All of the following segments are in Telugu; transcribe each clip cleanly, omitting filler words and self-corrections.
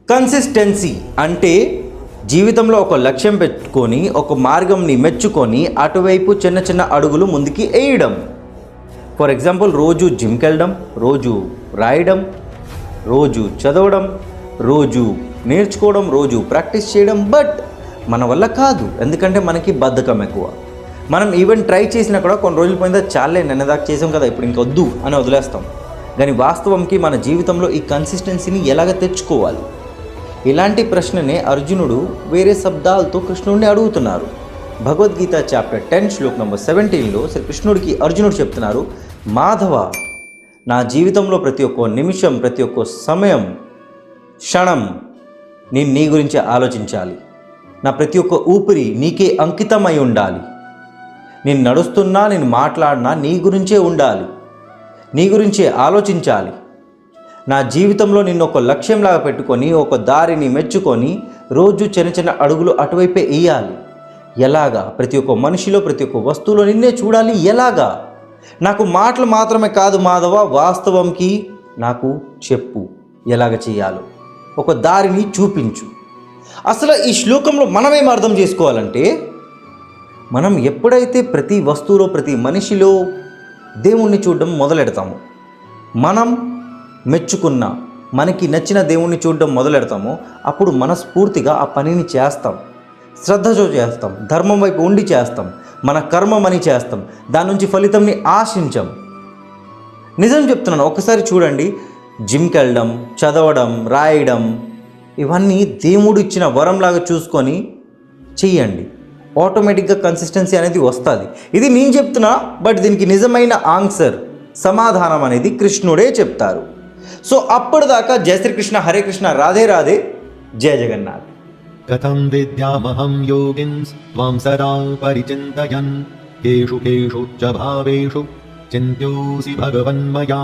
కన్సిస్టెన్సీ అంటే జీవితంలో ఒక లక్ష్యం పెట్టుకొని ఒక మార్గంని మెచ్చుకొని అటువైపు చిన్న చిన్న అడుగులు ముందుకి వేయడం. ఫర్ ఎగ్జాంపుల్, రోజు జిమ్కి వెళ్ళడం, రోజు రాయడం, రోజు చదవడం, రోజు నేర్చుకోవడం, రోజు ప్రాక్టీస్ చేయడం. బట్ మన వల్ల కాదు, ఎందుకంటే మనకి బద్ధకం ఎక్కువ. మనం ఈవెన్ ట్రై చేసినా కూడా కొన్ని రోజులు పోయిందా చాలే నిన్నదాకా చేసాం కదా ఇప్పుడు ఇంకొద్దు అని వదిలేస్తాం. కానీ వాస్తవంకి మన జీవితంలో ఈ కన్సిస్టెన్సీని ఎలాగ తెచ్చుకోవాలి? ఇలాంటి ప్రశ్ననే అర్జునుడు వేరే శబ్దాలతో కృష్ణుడిని అడుగుతున్నారు. భగవద్గీత చాప్టర్ 10 శ్లోక్ నెంబర్ 17లో శ్రీకృష్ణుడికి అర్జునుడు చెప్తున్నారు, మాధవ, నా జీవితంలో ప్రతి ఒక్క నిమిషం, ప్రతి ఒక్క సమయం, క్షణం నేను నీ గురించి ఆలోచించాలి. నా ప్రతి ఒక్క ఊపిరి నీకే అంకితమై ఉండాలి. నేను నడుస్తున్నా, నేను మాట్లాడినా నీ గురించే ఉండాలి, నీ గురించే ఆలోచించాలి. నా జీవితంలో నిన్ను ఒక లక్ష్యంలాగా పెట్టుకొని ఒక దారిని మెచ్చుకొని రోజు చిన్న చిన్న అడుగులు అటువైపే వేయాలి. ఎలాగా? ప్రతి ఒక్క మనిషిలో, ప్రతి ఒక్క వస్తువులో నిన్నే చూడాలి. ఎలాగా? నాకు మాటలు మాత్రమే కాదు మాధవ, వాస్తవంకి నాకు చెప్పు ఎలాగ చేయాలో, ఒక దారిని చూపించు. అసలు ఈ శ్లోకంలో మనమేం అర్థం చేసుకోవాలంటే, మనం ఎప్పుడైతే ప్రతి వస్తువులో, ప్రతి మనిషిలో దేవుణ్ణి చూడడం మొదలెడతాము, మనం మెచ్చుకున్న మనకి నచ్చిన దేవుణ్ణి చూడడం మొదలెడతామో అప్పుడు మనస్ఫూర్తిగా ఆ పనిని చేస్తాం, శ్రద్ధతో చేస్తాం, ధర్మం వైపు ఉండి చేస్తాం, మన కర్మమని చేస్తాం, దాని నుంచి ఫలితంని ఆశించం. నిజం చెప్తున్నాను, ఒకసారి చూడండి, జిమ్కి వెళ్ళడం, చదవడం, రాయడం, ఇవన్నీ దేవుడు ఇచ్చిన వరంలాగా చూసుకొని చెయ్యండి. ఆటోమేటిక్గా కన్సిస్టెన్సీ అనేది వస్తుంది. ఇది నేను చెప్తున్నా, బట్ దీనికి నిజమైన ఆన్సర్, సమాధానం అనేది కృష్ణుడే చెప్తారు. సో అప్పటిదాకా జయ శ్రీకృష్ణ, హరే కృష్ణ, రాధే రాధే, జయ జగన్నాథ్. కథం విద్యామహం యోగిన్స్ త్వాం సదా పరిచింతయన్ కేషు కేషు చ భావేషు చింత్యోసి భగవన్మయా.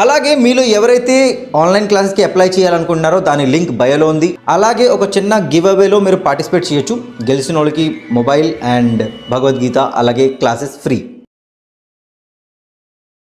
అలాగే మీలో ఎవరైతే ఆన్లైన్ క్లాసెస్కి అప్లై చేయాలనుకుంటున్నారో దాని లింక్ బయోలో ఉంది. అలాగే ఒక చిన్న గివ్ అవేలో మీరు పార్టిసిపేట్ చేయొచ్చు. గెలిచిన వాళ్ళకి మొబైల్ అండ్ భగవద్గీత అలాగే క్లాసెస్ ఫ్రీ.